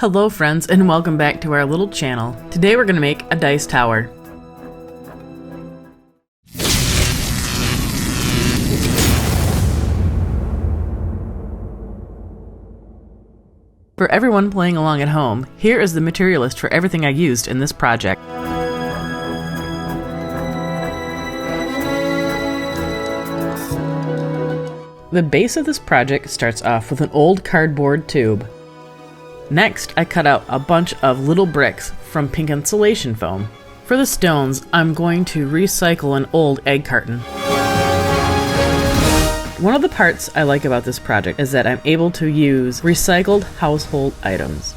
Hello friends, and welcome back to our little channel. Today we're going to make a dice tower. For everyone playing along at home, here is the material list for everything I used in this project. The base of this project starts off with an old cardboard tube. Next, I cut out a bunch of little bricks from pink insulation foam. For the stones, I'm going to recycle an old egg carton. One of the parts I like about this project is that I'm able to use recycled household items.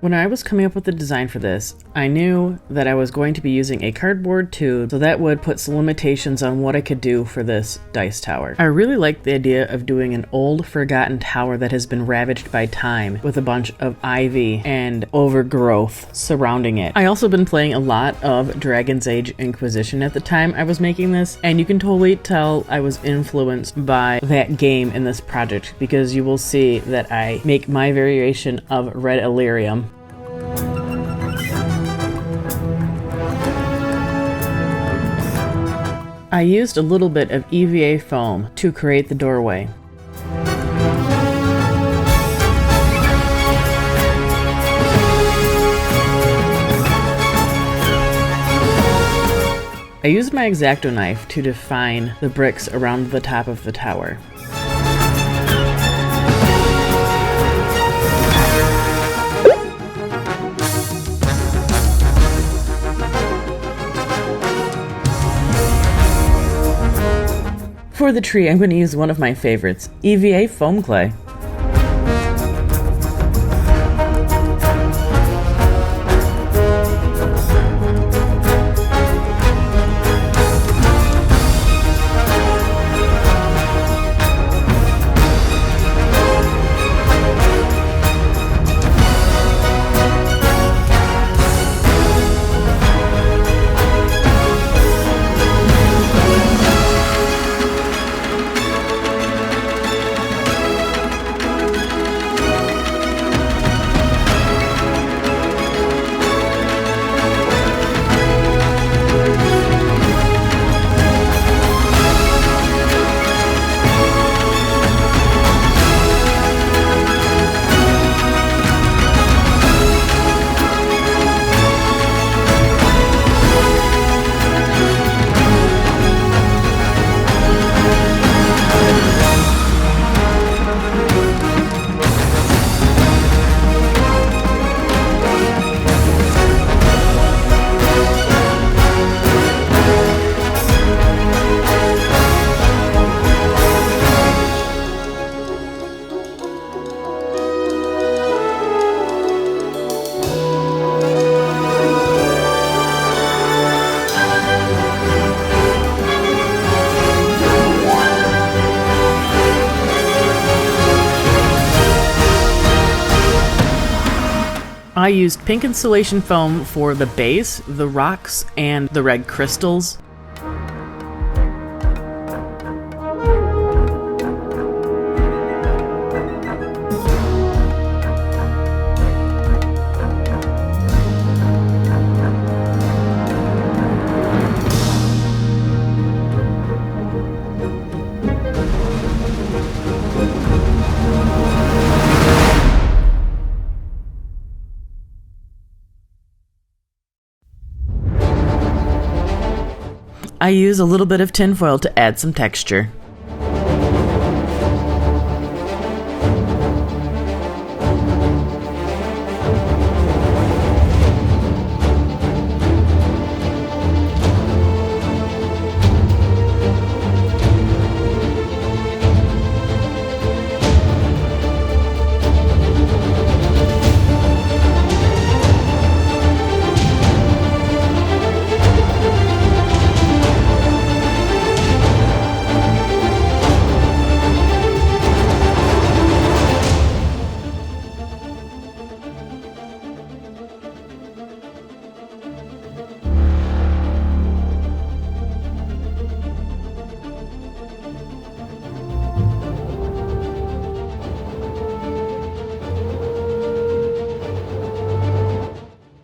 When I was coming up with the design for this, I knew that I was going to be using a cardboard tube, so that would put some limitations on what I could do for this dice tower. I really liked the idea of doing an old, forgotten tower that has been ravaged by time, with a bunch of ivy and overgrowth surrounding it. I also been playing a lot of Dragon's Age Inquisition at the time I was making this, and you can totally tell I was influenced by that game in this project, because you will see that I make my variation of red Illyrium. I used a little bit of EVA foam to create the doorway. I used my X-Acto knife to define the bricks around the top of the tower. For the tree, I'm going to use one of my favorites, EVA foam clay. I used pink insulation foam for the base, the rocks, and the red crystals. I use a little bit of tinfoil to add some texture.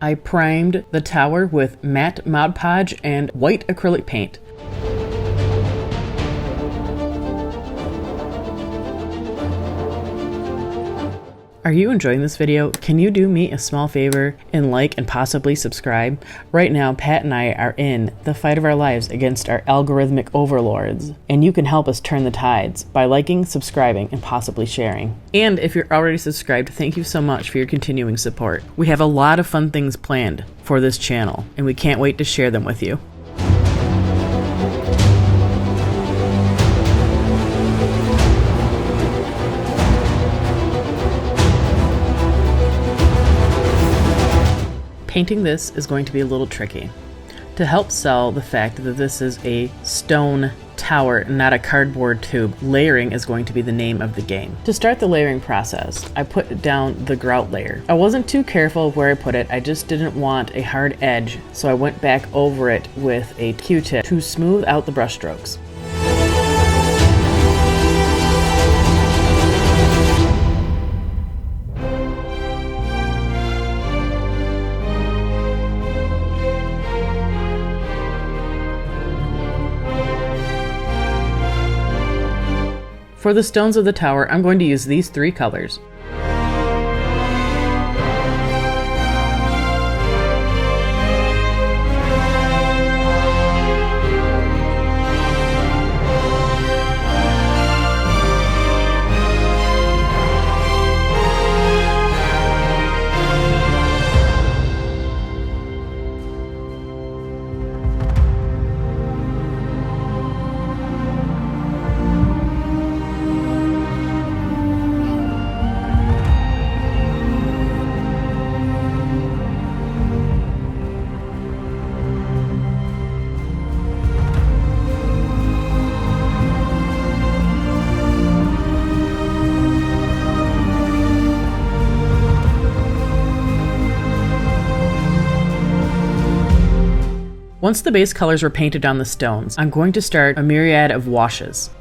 I primed the tower with matte Mod Podge and white acrylic paint. Are you enjoying this video? Can you do me a small favor and like and possibly subscribe? Right now, Pat and I are in the fight of our lives against our algorithmic overlords, and you can help us turn the tides by liking, subscribing, and possibly sharing. And if you're already subscribed, thank you so much for your continuing support. We have a lot of fun things planned for this channel, and we can't wait to share them with you. Painting this is going to be a little tricky. To help sell the fact that this is a stone tower, not a cardboard tube, layering is going to be the name of the game. To start the layering process, I put down the grout layer. I wasn't too careful of where I put it, I just didn't want a hard edge, so I went back over it with a Q-tip to smooth out the brush strokes. For the stones of the tower, I'm going to use these three colors. Once the base colors were painted on the stones, I'm going to start a myriad of washes.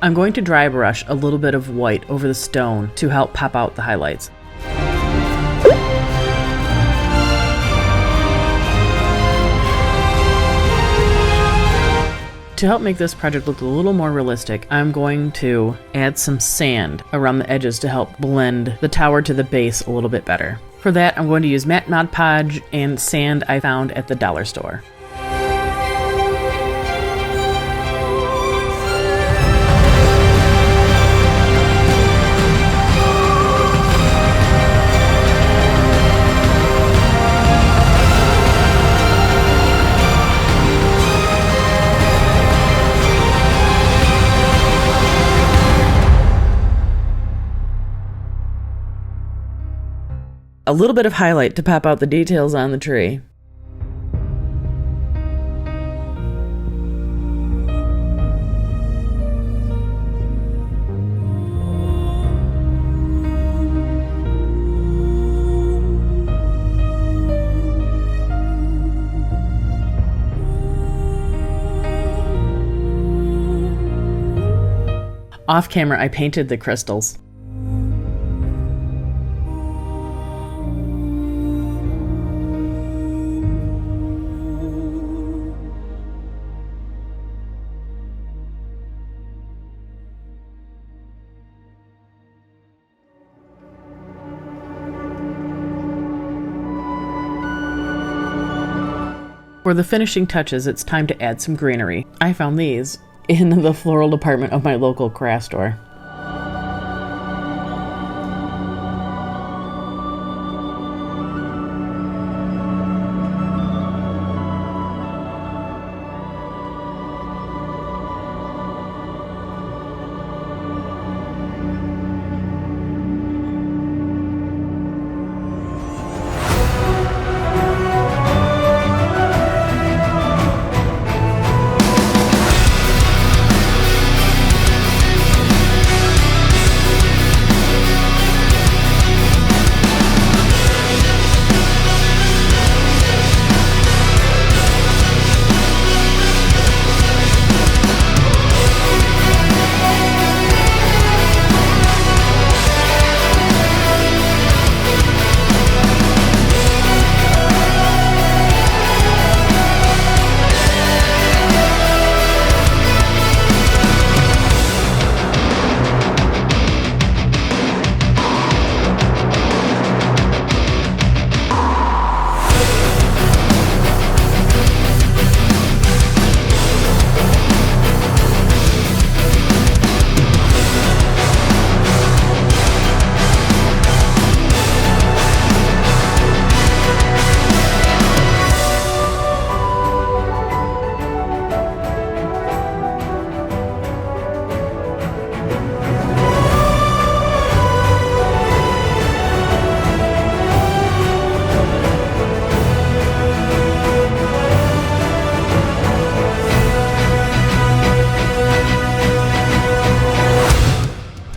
I'm going to dry brush a little bit of white over the stone to help pop out the highlights. To help make this project look a little more realistic, I'm going to add some sand around the edges to help blend the tower to the base a little bit better. For that, I'm going to use matte Mod Podge and sand I found at the dollar store. A little bit of highlight to pop out the details on the tree. Off camera, I painted the crystals. For the finishing touches, it's time to add some greenery. I found these in the floral department of my local craft store.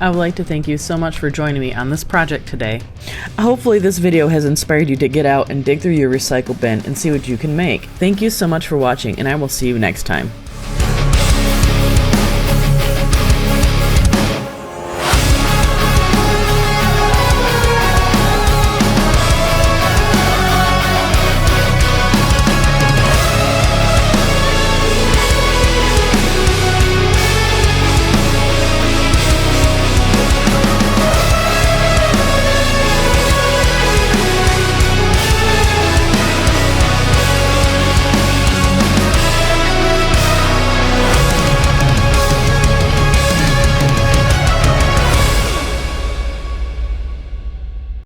I would like to thank you so much for joining me on this project today. Hopefully this video has inspired you to get out and dig through your recycle bin and see what you can make. Thank you so much for watching, and I will see you next time.